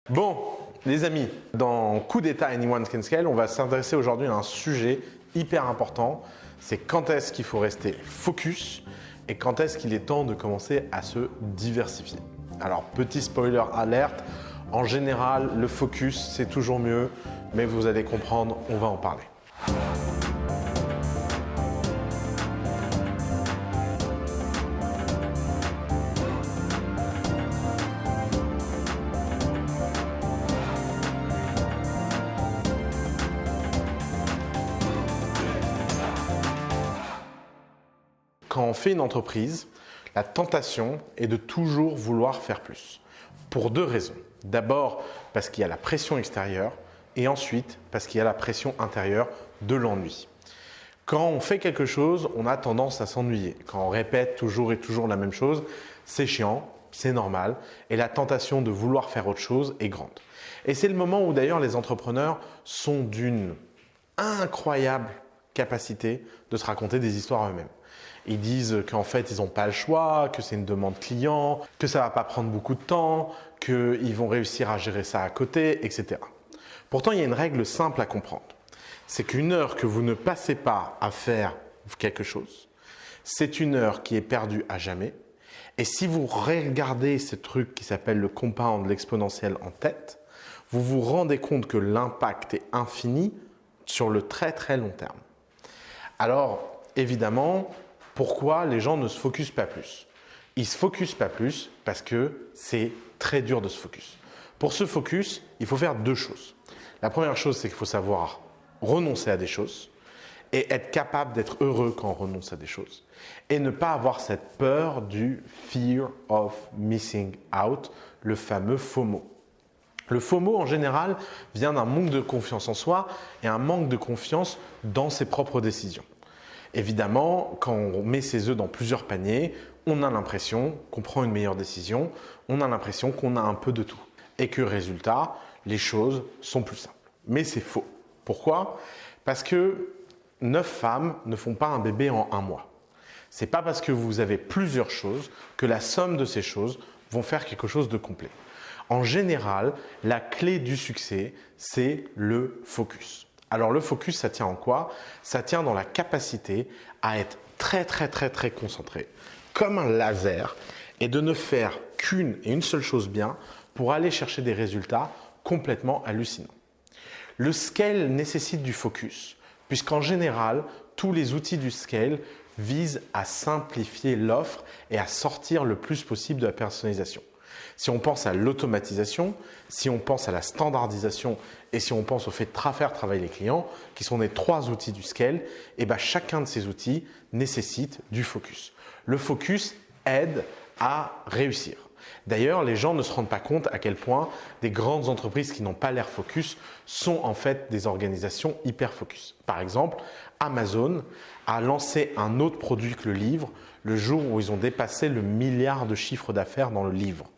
Bon, les amis, dans Coup d'État Anyone Can Scale, on va s'intéresser aujourd'hui à un sujet hyper important. C'est quand est-ce qu'il faut rester focus et quand est-ce qu'il est temps de commencer à se diversifier. Alors, petit spoiler alerte, en général, le focus, c'est toujours mieux, mais vous allez comprendre, on va en parler. Quand on fait une entreprise, la tentation est de toujours vouloir faire plus. Pour deux raisons. D'abord, parce qu'il y a la pression extérieure et ensuite, parce qu'il y a la pression intérieure de l'ennui. Quand on fait quelque chose, on a tendance à s'ennuyer. Quand on répète toujours et toujours la même chose, c'est chiant, c'est normal et la tentation de vouloir faire autre chose est grande. Et c'est le moment où d'ailleurs les entrepreneurs sont d'une incroyable capacité de se raconter des histoires eux-mêmes. Ils disent qu'en fait, ils n'ont pas le choix, que c'est une demande client, que ça ne va pas prendre beaucoup de temps, qu'ils vont réussir à gérer ça à côté, etc. Pourtant, il y a une règle simple à comprendre. C'est qu'une heure que vous ne passez pas à faire quelque chose, c'est une heure qui est perdue à jamais. Et si vous regardez ce truc qui s'appelle le compound, l'exponentiel en tête, vous vous rendez compte que l'impact est infini sur le très très long terme. Alors, évidemment, pourquoi les gens ne se focusent pas plus? Ils ne se focusent pas plus parce que c'est très dur de se focus. Pour se focus, il faut faire deux choses. La première chose, c'est qu'il faut savoir renoncer à des choses et être capable d'être heureux quand on renonce à des choses. Et ne pas avoir cette peur du fear of missing out, le fameux FOMO. Le FOMO, en général, vient d'un manque de confiance en soi et un manque de confiance dans ses propres décisions. Évidemment, quand on met ses œufs dans plusieurs paniers, on a l'impression qu'on prend une meilleure décision, on a l'impression qu'on a un peu de tout. Et que résultat, les choses sont plus simples. Mais c'est faux. Pourquoi? Parce que 9 femmes ne font pas un bébé en 1 mois. Ce n'est pas parce que vous avez plusieurs choses que la somme de ces choses vont faire quelque chose de complet. En général, la clé du succès, c'est le focus. Alors le focus, ça tient en quoi? Ça tient dans la capacité à être très concentré, comme un laser, et de ne faire qu'une et une seule chose bien pour aller chercher des résultats complètement hallucinants. Le scale nécessite du focus, puisqu'en général, tous les outils du scale visent à simplifier l'offre et à sortir le plus possible de la personnalisation. Si on pense à l'automatisation, si on pense à la standardisation et si on pense au fait de faire travailler les clients, qui sont les 3 outils du scale, et chacun de ces outils nécessite du focus. Le focus aide à réussir. D'ailleurs, les gens ne se rendent pas compte à quel point des grandes entreprises qui n'ont pas l'air focus sont en fait des organisations hyper focus. Par exemple, Amazon a lancé un autre produit que le livre le jour où ils ont dépassé le milliard de chiffre d'affaires dans le livre.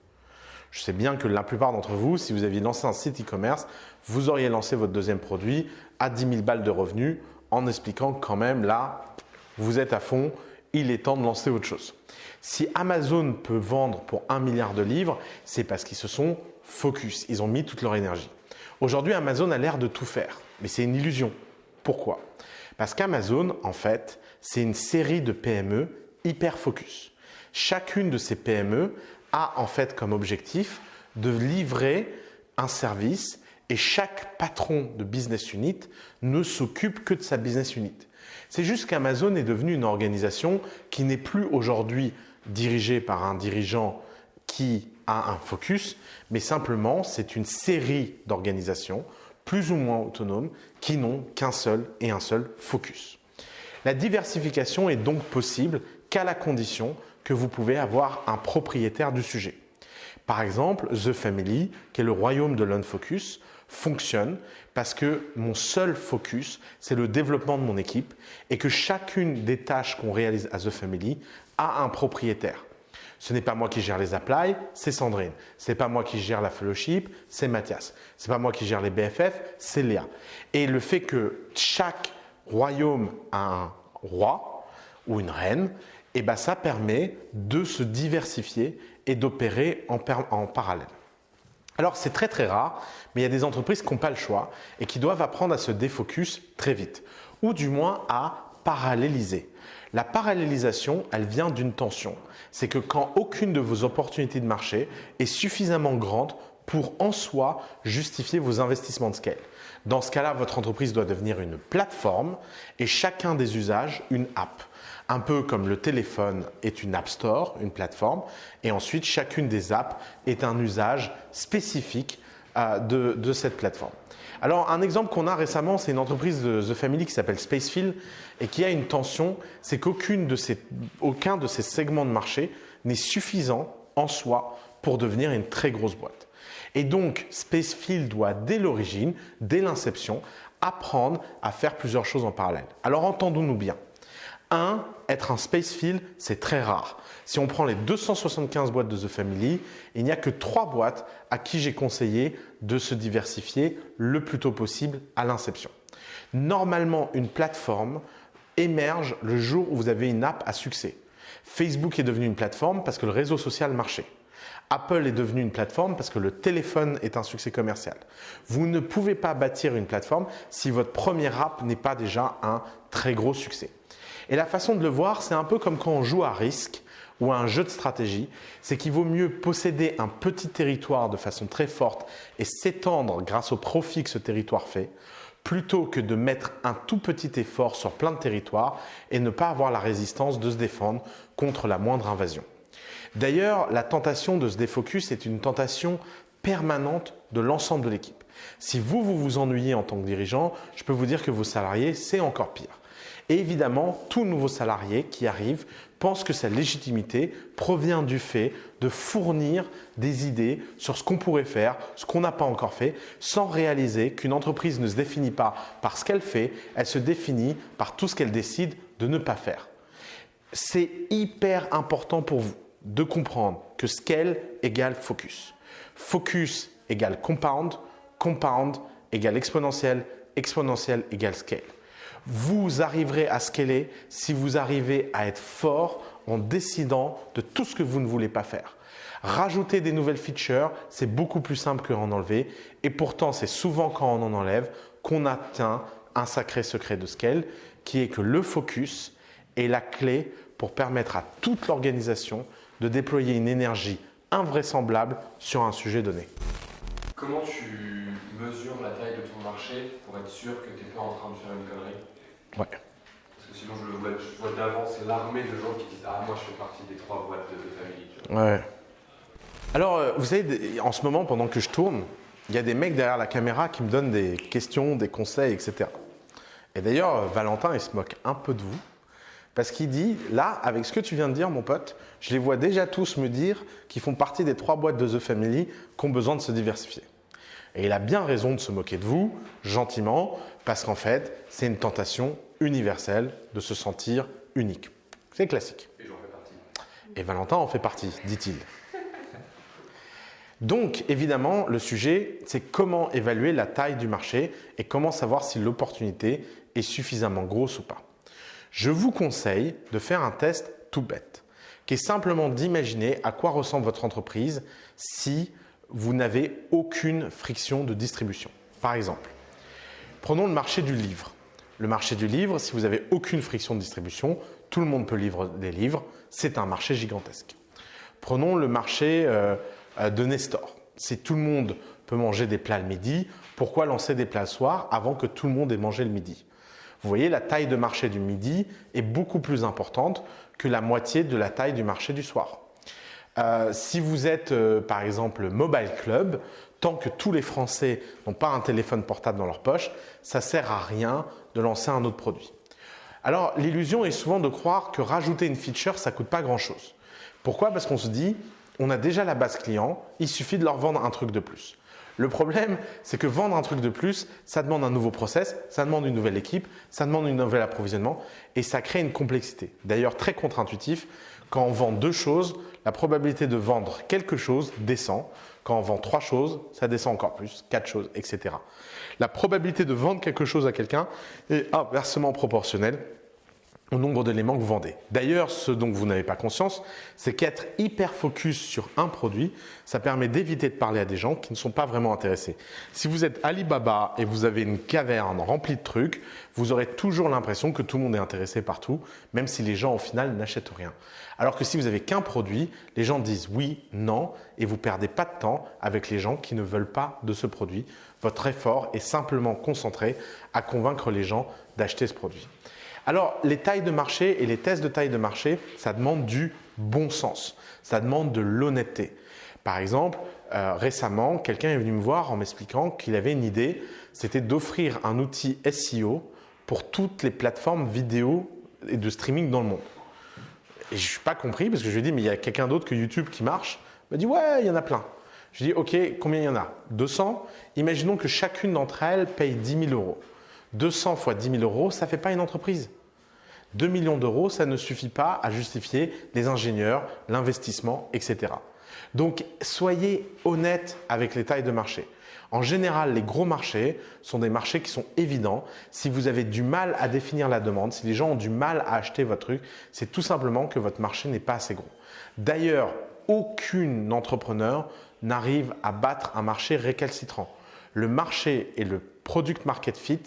Je sais bien que la plupart d'entre vous, si vous aviez lancé un site e-commerce, vous auriez lancé votre deuxième produit à 10 000 balles de revenus en expliquant que quand même là, vous êtes à fond, il est temps de lancer autre chose. Si Amazon peut vendre pour 1 milliard de livres, c'est parce qu'ils se sont focus, ils ont mis toute leur énergie. Aujourd'hui, Amazon a l'air de tout faire, mais c'est une illusion. Pourquoi? Parce qu'Amazon, en fait, c'est une série de PME hyper focus. Chacune de ces PME a en fait comme objectif de livrer un service et chaque patron de business unit ne s'occupe que de sa business unit. C'est juste qu'Amazon est devenue une organisation qui n'est plus aujourd'hui dirigée par un dirigeant qui a un focus, mais simplement c'est une série d'organisations plus ou moins autonomes qui n'ont qu'un seul et un seul focus. La diversification est donc possible qu'à la condition que vous pouvez avoir un propriétaire du sujet. Par exemple, The Family, qui est le royaume de l'unfocus, fonctionne parce que mon seul focus, c'est le développement de mon équipe et que chacune des tâches qu'on réalise à The Family a un propriétaire. Ce n'est pas moi qui gère les applies, c'est Sandrine. Ce n'est pas moi qui gère la fellowship, c'est Mathias. Ce n'est pas moi qui gère les BFF, c'est Léa. Et le fait que chaque royaume a un roi ou une reine, ça permet de se diversifier et d'opérer en parallèle. Alors c'est très très rare, mais il y a des entreprises qui n'ont pas le choix et qui doivent apprendre à se défocus très vite, ou du moins à paralléliser. La parallélisation, elle vient d'une tension. C'est que quand aucune de vos opportunités de marché est suffisamment grande pour en soi justifier vos investissements de scale. Dans ce cas-là, votre entreprise doit devenir une plateforme et chacun des usages une app. Un peu comme le téléphone est une app store, une plateforme, et ensuite chacune des apps est un usage spécifique de cette plateforme. Alors un exemple qu'on a récemment, c'est une entreprise de The Family qui s'appelle Spacefield et qui a une tension, c'est qu'aucun de ces segments de marché n'est suffisant en soi pour devenir une très grosse boîte. Et donc Spacefield doit dès l'origine, dès l'inception, apprendre à faire plusieurs choses en parallèle. Alors entendons-nous bien. Être un Spacefield, c'est très rare. Si on prend les 275 boîtes de The Family, il n'y a que 3 boîtes à qui j'ai conseillé de se diversifier le plus tôt possible à l'inception. Normalement, une plateforme émerge le jour où vous avez une app à succès. Facebook est devenu une plateforme parce que le réseau social marchait. Apple est devenu une plateforme parce que le téléphone est un succès commercial. Vous ne pouvez pas bâtir une plateforme si votre première app n'est pas déjà un très gros succès. Et la façon de le voir, c'est un peu comme quand on joue à risque ou à un jeu de stratégie, c'est qu'il vaut mieux posséder un petit territoire de façon très forte et s'étendre grâce au profit que ce territoire fait, plutôt que de mettre un tout petit effort sur plein de territoires et ne pas avoir la résistance de se défendre contre la moindre invasion. D'ailleurs, la tentation de se défocus est une tentation permanente de l'ensemble de l'équipe. Si vous vous ennuyez en tant que dirigeant, je peux vous dire que vos salariés, c'est encore pire. Et évidemment, tout nouveau salarié qui arrive pense que sa légitimité provient du fait de fournir des idées sur ce qu'on pourrait faire, ce qu'on n'a pas encore fait, sans réaliser qu'une entreprise ne se définit pas par ce qu'elle fait, elle se définit par tout ce qu'elle décide de ne pas faire. C'est hyper important pour vous de comprendre que scale égale focus. Focus égale compound, compound égale exponentiel, exponentiel égale scale. Vous arriverez à scaler si vous arrivez à être fort en décidant de tout ce que vous ne voulez pas faire. Rajouter des nouvelles features, c'est beaucoup plus simple qu'en enlever et pourtant c'est souvent quand on en enlève qu'on atteint un sacré secret de scale qui est que le focus est la clé pour permettre à toute l'organisation de déployer une énergie invraisemblable sur un sujet donné. Comment tu mesures la taille de ton marché pour être sûr que tu n'es pas en train de faire une connerie? Ouais. Parce que sinon je vois d'avance l'armée de gens qui disent « Ah, moi je fais partie des 3 boîtes de famille. » Ouais. Alors, vous savez, en ce moment, pendant que je tourne, il y a des mecs derrière la caméra qui me donnent des questions, des conseils, etc. Et d'ailleurs, Valentin, il se moque un peu de vous. Parce qu'il dit, là, avec ce que tu viens de dire, mon pote, je les vois déjà tous me dire qu'ils font partie des 3 boîtes de The Family qui ont besoin de se diversifier. Et il a bien raison de se moquer de vous, gentiment, parce qu'en fait, c'est une tentation universelle de se sentir unique. C'est classique. Et j'en fais partie. Et Valentin en fait partie, dit-il. Donc, évidemment, le sujet, c'est comment évaluer la taille du marché et comment savoir si l'opportunité est suffisamment grosse ou pas. Je vous conseille de faire un test tout bête, qui est simplement d'imaginer à quoi ressemble votre entreprise si vous n'avez aucune friction de distribution. Par exemple, prenons le marché du livre. Le marché du livre, si vous n'avez aucune friction de distribution, tout le monde peut livrer des livres, c'est un marché gigantesque. Prenons le marché de Nestor. Si tout le monde peut manger des plats le midi, pourquoi lancer des plats le soir avant que tout le monde ait mangé le midi? Vous voyez, la taille de marché du midi est beaucoup plus importante que la moitié de la taille du marché du soir. Si vous êtes par exemple Mobile Club, tant que tous les Français n'ont pas un téléphone portable dans leur poche, ça ne sert à rien de lancer un autre produit. Alors l'illusion est souvent de croire que rajouter une feature, ça ne coûte pas grand-chose. Pourquoi? Parce qu'on se dit, on a déjà la base client, il suffit de leur vendre un truc de plus. Le problème, c'est que vendre un truc de plus, ça demande un nouveau process, ça demande une nouvelle équipe, ça demande un nouvel approvisionnement et ça crée une complexité. D'ailleurs, très contre-intuitif, quand on vend 2 choses, la probabilité de vendre quelque chose descend. Quand on vend 3 choses, ça descend encore plus, 4 choses, etc. La probabilité de vendre quelque chose à quelqu'un est inversement proportionnelle au nombre d'éléments que vous vendez. D'ailleurs, ce dont vous n'avez pas conscience, c'est qu'être hyper focus sur un produit, ça permet d'éviter de parler à des gens qui ne sont pas vraiment intéressés. Si vous êtes Alibaba et vous avez une caverne remplie de trucs, vous aurez toujours l'impression que tout le monde est intéressé par tout, même si les gens au final n'achètent rien. Alors que si vous n'avez qu'un produit, les gens disent oui, non, et vous ne perdez pas de temps avec les gens qui ne veulent pas de ce produit. Votre effort est simplement concentré à convaincre les gens d'acheter ce produit. Alors, les tailles de marché et les tests de taille de marché, ça demande du bon sens, ça demande de l'honnêteté. Par exemple, récemment, quelqu'un est venu me voir en m'expliquant qu'il avait une idée, c'était d'offrir un outil SEO pour toutes les plateformes vidéo et de streaming dans le monde. Et je n'ai pas compris parce que je lui ai dit, mais il y a quelqu'un d'autre que YouTube qui marche. Il m'a dit, ouais, il y en a plein. Je lui ai dit, ok, combien il y en a? 200. Imaginons que chacune d'entre elles paye 10 000 euros. 200 fois 10 000 euros, ça ne fait pas une entreprise. 2 millions d'euros, ça ne suffit pas à justifier les ingénieurs, l'investissement, etc. Donc, soyez honnête avec les tailles de marché. En général, les gros marchés sont des marchés qui sont évidents. Si vous avez du mal à définir la demande, si les gens ont du mal à acheter votre truc, c'est tout simplement que votre marché n'est pas assez gros. D'ailleurs, aucun entrepreneur n'arrive à battre un marché récalcitrant. Le marché et le product market fit,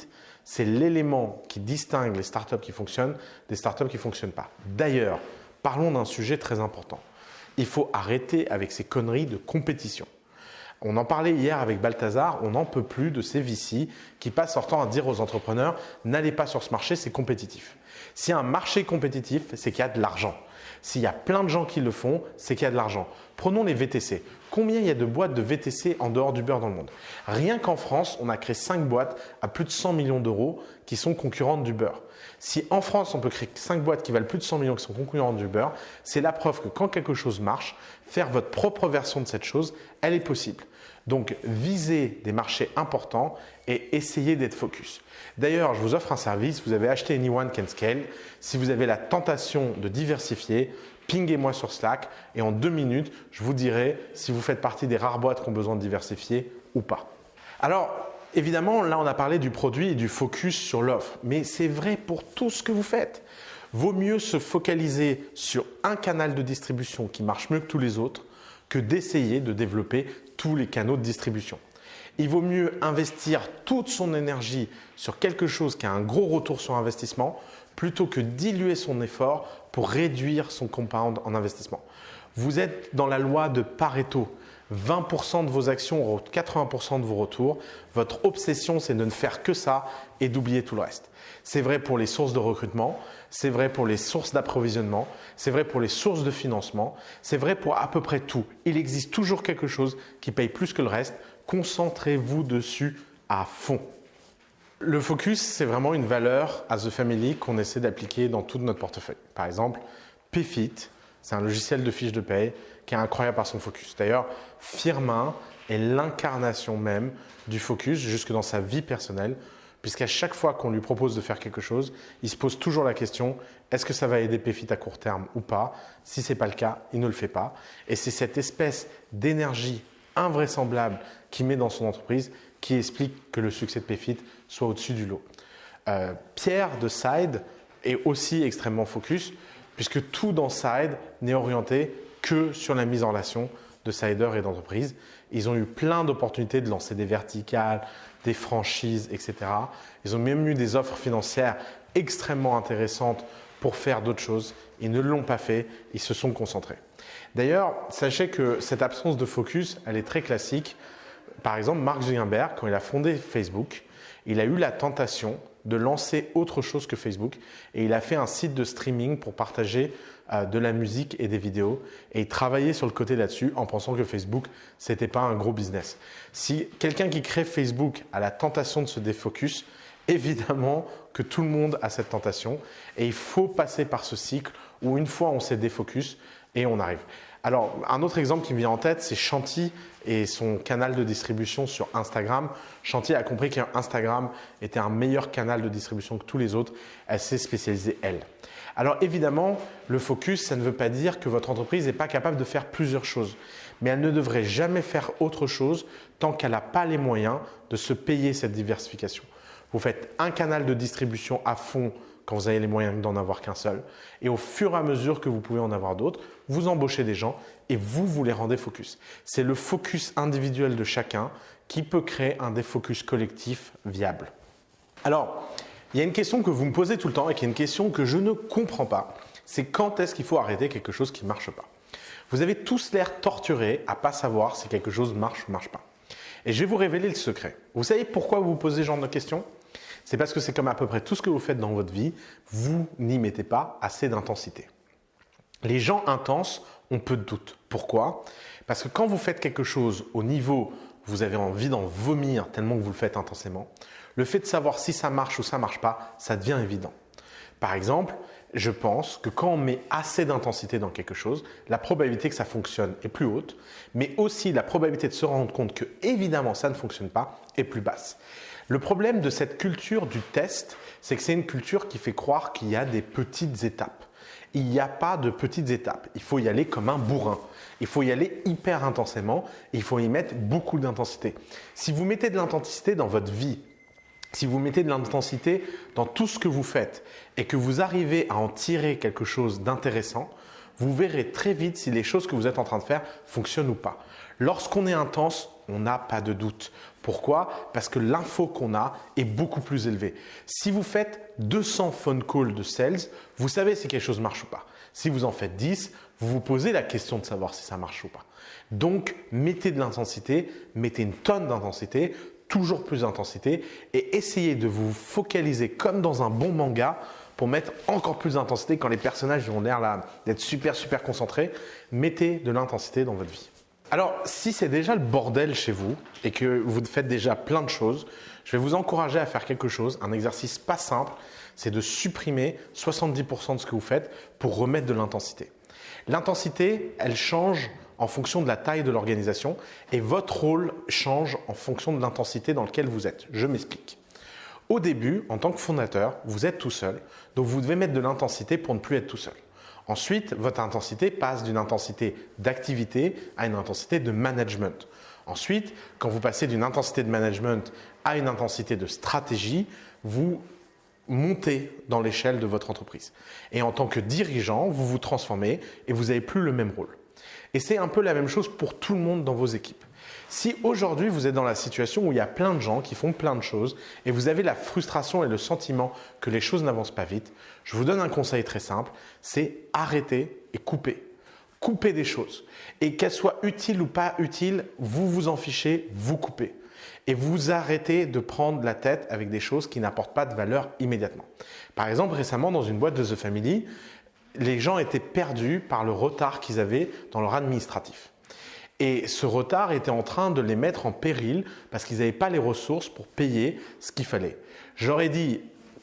c'est l'élément qui distingue les startups qui fonctionnent des startups qui ne fonctionnent pas. D'ailleurs, parlons d'un sujet très important. Il faut arrêter avec ces conneries de compétition. On en parlait hier avec Balthazar, on n'en peut plus de ces VC qui passent leur temps à dire aux entrepreneurs « n'allez pas sur ce marché, c'est compétitif ». S'il y a un marché compétitif, c'est qu'il y a de l'argent. S'il y a plein de gens qui le font, c'est qu'il y a de l'argent. Prenons les VTC. Combien il y a de boîtes de VTC en dehors du beurre dans le monde? Rien qu'en France, on a créé 5 boîtes à plus de 100 millions d'euros qui sont concurrentes du beurre. Si en France, on peut créer 5 boîtes qui valent plus de 100 millions qui sont concurrentes du beurre, c'est la preuve que quand quelque chose marche, faire votre propre version de cette chose, elle est possible. Donc, visez des marchés importants et essayez d'être focus. D'ailleurs, je vous offre un service, vous avez acheté Anyone Can Scale. Si vous avez la tentation de diversifier, pinguez-moi sur Slack et en 2 minutes, je vous dirai si vous faites partie des rares boîtes qui ont besoin de diversifier ou pas. Alors, évidemment, là, on a parlé du produit et du focus sur l'offre, mais c'est vrai pour tout ce que vous faites. Vaut mieux se focaliser sur un canal de distribution qui marche mieux que tous les autres que d'essayer de développer tous les canaux de distribution. Il vaut mieux investir toute son énergie sur quelque chose qui a un gros retour sur investissement plutôt que diluer son effort pour réduire son compound en investissement. Vous êtes dans la loi de Pareto. 20% de vos actions auront 80% de vos retours. Votre obsession, c'est de ne faire que ça et d'oublier tout le reste. C'est vrai pour les sources de recrutement, c'est vrai pour les sources d'approvisionnement, c'est vrai pour les sources de financement, c'est vrai pour à peu près tout. Il existe toujours quelque chose qui paye plus que le reste. Concentrez-vous dessus à fond. Le focus, c'est vraiment une valeur à The Family qu'on essaie d'appliquer dans tout notre portefeuille. Par exemple, Payfit, c'est un logiciel de fiche de paye qui est incroyable par son focus. D'ailleurs, Firmin est l'incarnation même du focus jusque dans sa vie personnelle, puisqu'à chaque fois qu'on lui propose de faire quelque chose, il se pose toujours la question « est-ce que ça va aider Payfit à court terme ou pas ?» Si ce n'est pas le cas, il ne le fait pas. Et c'est cette espèce d'énergie invraisemblable qu'il met dans son entreprise qui explique que le succès de Payfit soit au-dessus du lot. Pierre de Side est aussi extrêmement focus, puisque tout dans Side n'est orienté que sur la mise en relation de siders et d'entreprises. Ils ont eu plein d'opportunités de lancer des verticales, des franchises, etc. Ils ont même eu des offres financières extrêmement intéressantes pour faire d'autres choses. Ils ne l'ont pas fait, ils se sont concentrés. D'ailleurs, sachez que cette absence de focus, elle est très classique. Par exemple, Mark Zuckerberg, quand il a fondé Facebook, il a eu la tentation de lancer autre chose que Facebook et il a fait un site de streaming pour partager de la musique et des vidéos et il travaillait sur le côté là-dessus en pensant que Facebook, ce n'était pas un gros business. Si quelqu'un qui crée Facebook a la tentation de se défocus, évidemment que tout le monde a cette tentation et il faut passer par ce cycle où une fois on s'est défocus et on arrive. Alors, un autre exemple qui me vient en tête, c'est Shanti et son canal de distribution sur Instagram. Shanti a compris qu'Instagram était un meilleur canal de distribution que tous les autres. Elle s'est spécialisée, elle. Alors évidemment, le focus, ça ne veut pas dire que votre entreprise n'est pas capable de faire plusieurs choses. Mais elle ne devrait jamais faire autre chose tant qu'elle n'a pas les moyens de se payer cette diversification. Vous faites un canal de distribution à fond quand vous avez les moyens d'en avoir qu'un seul. Et au fur et à mesure que vous pouvez en avoir d'autres, vous embauchez des gens et vous les rendez focus. C'est le focus individuel de chacun qui peut créer un défocus collectif viable. Alors, il y a une question que vous me posez tout le temps et qui est une question que je ne comprends pas. C'est quand est-ce qu'il faut arrêter quelque chose qui ne marche pas? Vous avez tous l'air torturés à ne pas savoir si quelque chose marche ou ne marche pas. Et je vais vous révéler le secret. Vous savez pourquoi vous vous posez ce genre de questions? C'est parce que c'est comme à peu près tout ce que vous faites dans votre vie, vous n'y mettez pas assez d'intensité. Les gens intenses ont peu de doute. Pourquoi? Parce que quand vous faites quelque chose au niveau où vous avez envie d'en vomir tellement que vous le faites intensément, le fait de savoir si ça marche ou ça ne marche pas, ça devient évident. Par exemple, je pense que quand on met assez d'intensité dans quelque chose, la probabilité que ça fonctionne est plus haute, mais aussi la probabilité de se rendre compte que évidemment ça ne fonctionne pas est plus basse. Le problème de cette culture du test, c'est que c'est une culture qui fait croire qu'il y a des petites étapes. Il n'y a pas de petites étapes. Il faut y aller comme un bourrin. Il faut y aller hyper intensément et il faut y mettre beaucoup d'intensité. Si vous mettez de l'intensité dans votre vie, si vous mettez de l'intensité dans tout ce que vous faites et que vous arrivez à en tirer quelque chose d'intéressant, vous verrez très vite si les choses que vous êtes en train de faire fonctionnent ou pas. Lorsqu'on est intense, on n'a pas de doute. Pourquoi? Parce que l'info qu'on a est beaucoup plus élevée. Si vous faites 200 phone calls de sales, vous savez si quelque chose marche ou pas. Si vous en faites 10, vous vous posez la question de savoir si ça marche ou pas. Donc, mettez de l'intensité, mettez une tonne d'intensité, toujours plus d'intensité et essayez de vous focaliser comme dans un bon manga pour mettre encore plus d'intensité quand les personnages ont l'air là d'être super concentrés. Mettez de l'intensité dans votre vie. Alors, si c'est déjà le bordel chez vous et que vous faites déjà plein de choses, je vais vous encourager à faire quelque chose, un exercice pas simple, c'est de supprimer 70% de ce que vous faites pour remettre de l'intensité. L'intensité, elle change en fonction de la taille de l'organisation et votre rôle change en fonction de l'intensité dans laquelle vous êtes. Je m'explique. Au début, en tant que fondateur, vous êtes tout seul, donc vous devez mettre de l'intensité pour ne plus être tout seul. Ensuite, votre intensité passe d'une intensité d'activité à une intensité de management. Ensuite, quand vous passez d'une intensité de management à une intensité de stratégie, vous montez dans l'échelle de votre entreprise. Et en tant que dirigeant, vous vous transformez et vous n'avez plus le même rôle. Et c'est un peu la même chose pour tout le monde dans vos équipes. Si aujourd'hui vous êtes dans la situation où il y a plein de gens qui font plein de choses et vous avez la frustration et le sentiment que les choses n'avancent pas vite, je vous donne un conseil très simple, c'est arrêter et couper. Coupez des choses. Et qu'elles soient utiles ou pas utiles, vous vous en fichez, vous coupez. Et vous arrêtez de prendre la tête avec des choses qui n'apportent pas de valeur immédiatement. Par exemple, récemment dans une boîte de The Family, les gens étaient perdus par le retard qu'ils avaient dans leur administratif. Et ce retard était en train de les mettre en péril parce qu'ils n'avaient pas les ressources pour payer ce qu'il fallait. J'aurais dit,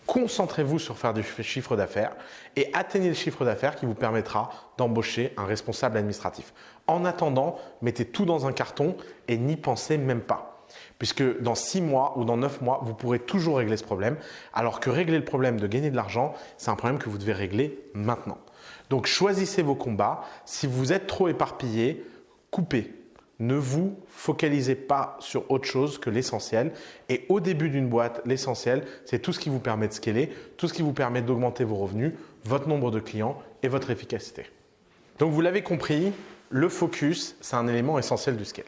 concentrez-vous sur faire du chiffre d'affaires et atteignez le chiffre d'affaires qui vous permettra d'embaucher un responsable administratif. En attendant, mettez tout dans un carton et n'y pensez même pas. Puisque dans 6 mois ou dans 9 mois, vous pourrez toujours régler ce problème, alors que régler le problème de gagner de l'argent, c'est un problème que vous devez régler maintenant. Donc choisissez vos combats. Si vous êtes trop éparpillé, coupez. Ne vous focalisez pas sur autre chose que l'essentiel. Et au début d'une boîte, l'essentiel, c'est tout ce qui vous permet de scaler, tout ce qui vous permet d'augmenter vos revenus, votre nombre de clients et votre efficacité. Donc vous l'avez compris, le focus, c'est un élément essentiel du scale.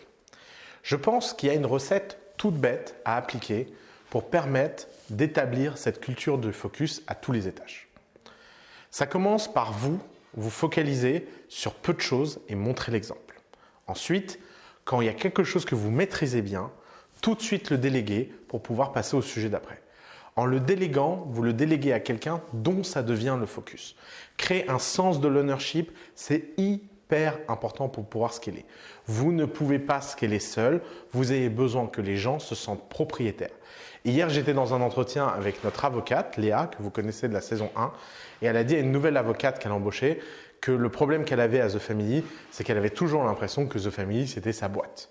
Je pense qu'il y a une recette toute bête à appliquer pour permettre d'établir cette culture de focus à tous les étages. Ça commence par vous focaliser sur peu de choses et montrer l'exemple. Ensuite, quand il y a quelque chose que vous maîtrisez bien, tout de suite le déléguer pour pouvoir passer au sujet d'après. En le déléguant, vous le déléguez à quelqu'un dont ça devient le focus. Créer un sens de l'ownership, c'est hyper important pour pouvoir scaler. Vous ne pouvez pas scaler seul, vous avez besoin que les gens se sentent propriétaires. Hier, j'étais dans un entretien avec notre avocate, Léa, que vous connaissez de la saison 1, et elle a dit à une nouvelle avocate qu'elle embauchait que le problème qu'elle avait à The Family, c'est qu'elle avait toujours l'impression que The Family, c'était sa boîte.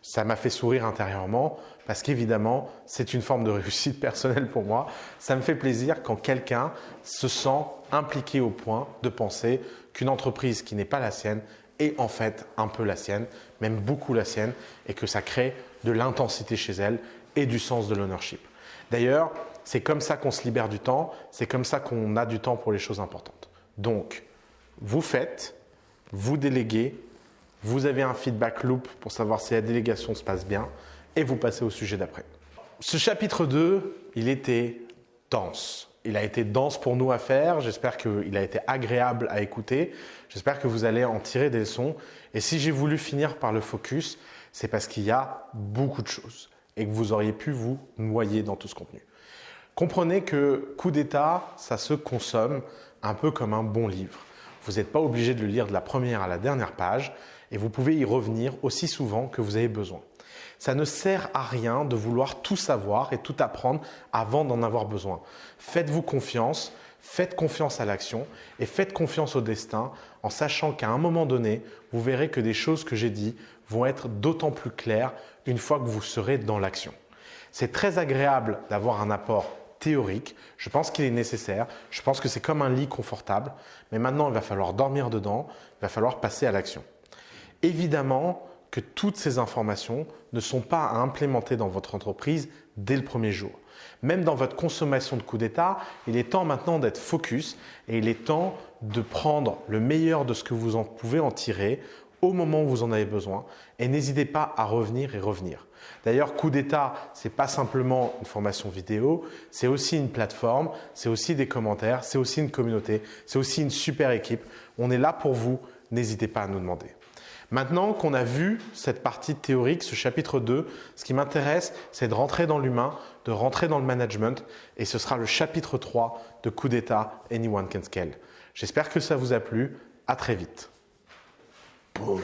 Ça m'a fait sourire intérieurement parce qu'évidemment, c'est une forme de réussite personnelle pour moi. Ça me fait plaisir quand quelqu'un se sent impliqué au point de penser qu'une entreprise qui n'est pas la sienne est en fait un peu la sienne, même beaucoup la sienne, et que ça crée de l'intensité chez elle et du sens de l'ownership. D'ailleurs, c'est comme ça qu'on se libère du temps, c'est comme ça qu'on a du temps pour les choses importantes. Donc, vous faites, vous déléguez, vous avez un feedback loop pour savoir si la délégation se passe bien et vous passez au sujet d'après. Ce chapitre 2, il était dense. Il a été dense pour nous à faire, j'espère qu'il a été agréable à écouter, j'espère que vous allez en tirer des leçons. Et si j'ai voulu finir par le focus, c'est parce qu'il y a beaucoup de choses et que vous auriez pu vous noyer dans tout ce contenu. Comprenez que Coup d'État, ça se consomme un peu comme un bon livre. Vous n'êtes pas obligé de le lire de la première à la dernière page et vous pouvez y revenir aussi souvent que vous avez besoin. Ça ne sert à rien de vouloir tout savoir et tout apprendre avant d'en avoir besoin. Faites-vous confiance, faites confiance à l'action et faites confiance au destin en sachant qu'à un moment donné, vous verrez que des choses que j'ai dites vont être d'autant plus claires une fois que vous serez dans l'action. C'est très agréable d'avoir un apport théorique, je pense qu'il est nécessaire, je pense que c'est comme un lit confortable, mais maintenant il va falloir dormir dedans, il va falloir passer à l'action. Évidemment que toutes ces informations ne sont pas à implémenter dans votre entreprise dès le premier jour. Même dans votre consommation de Coup d'État, il est temps maintenant d'être focus et il est temps de prendre le meilleur de ce que vous pouvez en tirer au moment où vous en avez besoin et n'hésitez pas à revenir et revenir. D'ailleurs, Coup d'État, ce n'est pas simplement une formation vidéo, c'est aussi une plateforme, c'est aussi des commentaires, c'est aussi une communauté, c'est aussi une super équipe. On est là pour vous, n'hésitez pas à nous demander. Maintenant qu'on a vu cette partie théorique, ce chapitre 2, ce qui m'intéresse, c'est de rentrer dans l'humain, de rentrer dans le management et ce sera le chapitre 3 de Coup d'État Anyone Can Scale. J'espère que ça vous a plu. À très vite. Boum.